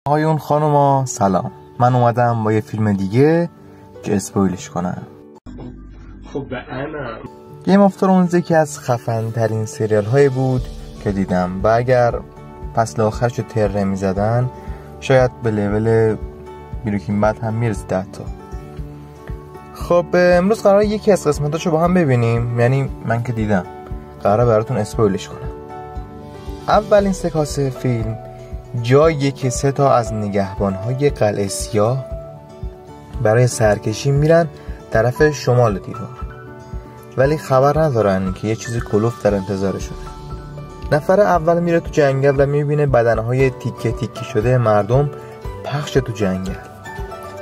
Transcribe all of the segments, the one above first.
آقایون خانوما سلام، من اومدم با یه فیلم دیگه که اسپویلش کنم. خب به انا گیم آف ترونز یکی از خفن ترین سریال هایی بود که دیدم و اگر فصل آخرشو تر میزدن شاید به لول بریکینگ بد هم میرسید حتی. خب امروز قراره یکی از قسمتاشو با هم ببینیم، یعنی من که دیدم قراره براتون اسپویلش کنم. اولین سکانس فیلم جاییه که 3 تا از نگهبان‌های قلعه سیاه برای سرکشی میرن طرف شمال دیوار، ولی خبر ندارن که یه چیزی کلوف در انتظارشونه. نفر اول میره تو جنگل و میبینه بدنهای تیکه تیکه شده مردم پخش تو جنگل.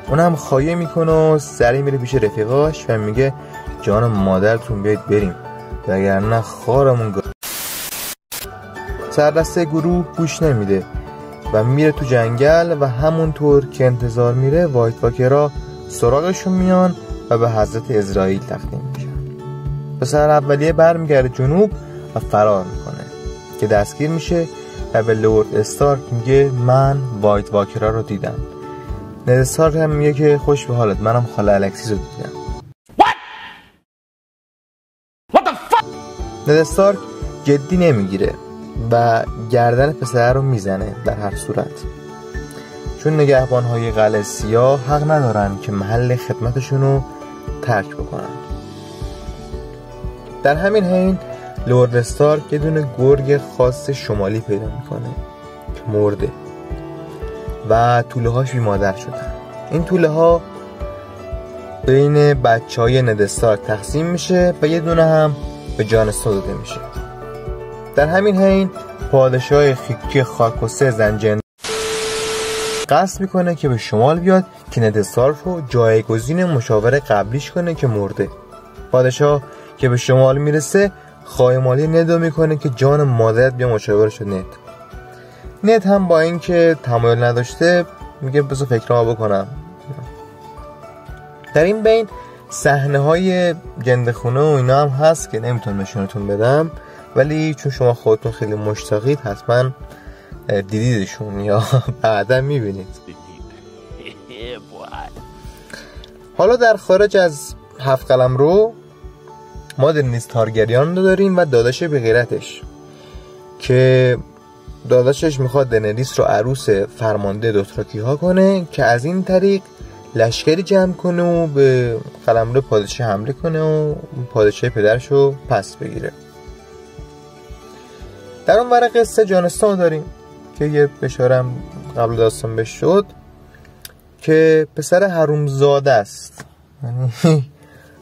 اونم خایه میکنه و سری میره پیش رفیقاش و میگه جان مادرتون بیاید بریم وگرنه خارمون سردسته گروه گوش نمیده و میره تو جنگل و همونطور که انتظار میره وایت واکرها سراغشون میان و به حضرت اسرائیل تقدیم میشن. پسر اولیه برمیگرده جنوب و فرار میکنه که دستگیر میشه و به لورد استارک میگه من وایت واکرها رو دیدم. ند استارک هم میگه که خوش به حالت، منم خاله الکسیس رو دیدم. ند استارک جدی نمیگیره و گردن پسر رو میزنه در هر صورت، چون نگهبان‌های قلعه سیاه حق ندارن که محل خدمتشون رو ترک بکنن. در همین حین لورد استارک یه دونه گرگ خاص شمالی پیدا میکنه که مرده و توله هاش بی مادر شدن. این توله ها بین بچه های ند استارک تقسیم میشه و یه دونه هم به جان اسنو داده میشه. در همین حین پادشاه خیکی خاک و زنجن قصد میکنه که به شمال بیاد که ند استارک رو جایگزین مشاور قبلیش کنه که مرده. پادشاه که به شمال میرسه خایمالی ندو میکنه که جان مادرت بیا مشاورش. ند هم با اینکه تمایل نداشته میگه بذار فکرامو بکنم. در این بین صحنه های جندخونه و اینا هم هست که نمیتونم نشونتون بدم، ولی چون شما خودتون خیلی مشتاقید حتما دیدیدشون یا بعدا میبینید. حالا در خارج از 7 قلمرو ما دنیس تارگریان رو داریم و داداش به غیرتش که داداشش میخواد دنیس رو عروس فرمانده دوتراکی ها کنه که از این طریق لشکری جمع کنه و به قلمرو پادشاه حمله کنه و پادشاه پدرش رو پس بگیره. در اون ور قصه جان اسنو داریم که یه بشارم قبل داستان بهش شد که پسر حرومزاده است، یعنی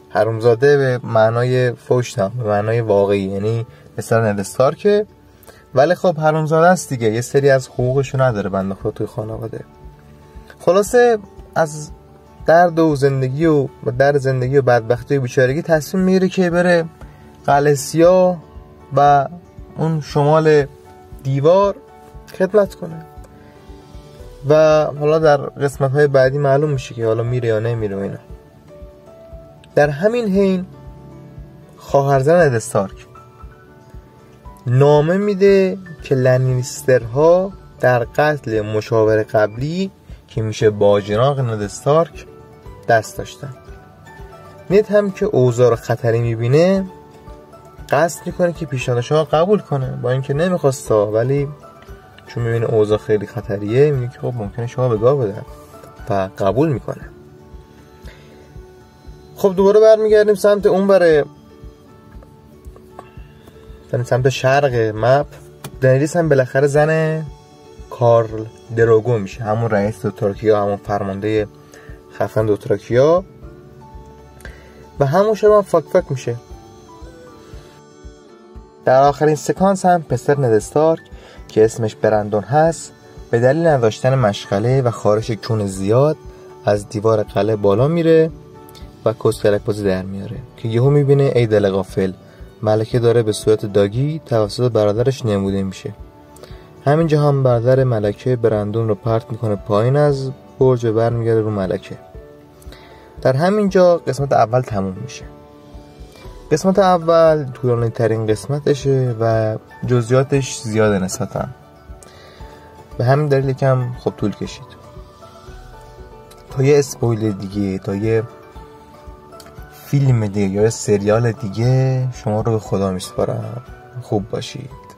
حرومزاده به معنای فوش نه، به معنای واقعی، یعنی پسر ند استارک، ولی خب حرومزاده است دیگه، یه سری از حقوقشو نداره بنده خدا توی خانواده. خلاصه از درد و زندگی و بدبختی و بیچارگی تصمیم میگیره که بره قلعه سیاه و اون شمال دیوار خدمت کنه و حالا در قسمت های بعدی معلوم میشه که حالا میره یا نمیره اینا. در همین حین خواهرزن ند استارک نامه میده که لنیسترها در قتل مشاور قبلی که میشه باجناق ند استارک دست داشتن. ند هم که اوضاع خطری میبینه قصد میکنه که پیشنهادش رو قبول کنه، با اینکه نمیخواستا، ولی چون میبینه اوضاع خیلی خطریه میگه که خب ممکنه شما به گاه بدن و قبول میکنه. خب دوباره برمیگردیم سمت اون بره، سمت شرق مپ. دنیس هم بالاخره زن کارل دروگو میشه، همون رئیس دوتراکیا، همون فرمانده خفن دوتراکیا، و همون شب فاک میشه. در آخرین سکانس هم پسر ند استارک که اسمش برندون هست به دلیل نداشتن مشغله و خارش کون زیاد از دیوار قلعه بالا میره و کسکلک بازی در میاره که یهو میبینه ای دل غافل، ملکه داره به صورت داگی توسط برادرش نموده میشه. همینجا هم برادر ملکه برندون رو پرت میکنه پایین از برج و برمیگرده رو ملکه. در همینجا قسمت اول تموم میشه. قسمت اول طولانی ترین قسمتشه و جزئیاتش زیاده نسبتاً. به همین دلیل یکم خب طول کشید. تا یه اسپویلر دیگه، تا یه فیلم دیگه یا سریال دیگه، شما رو به خدا میسپارم. خوب باشید.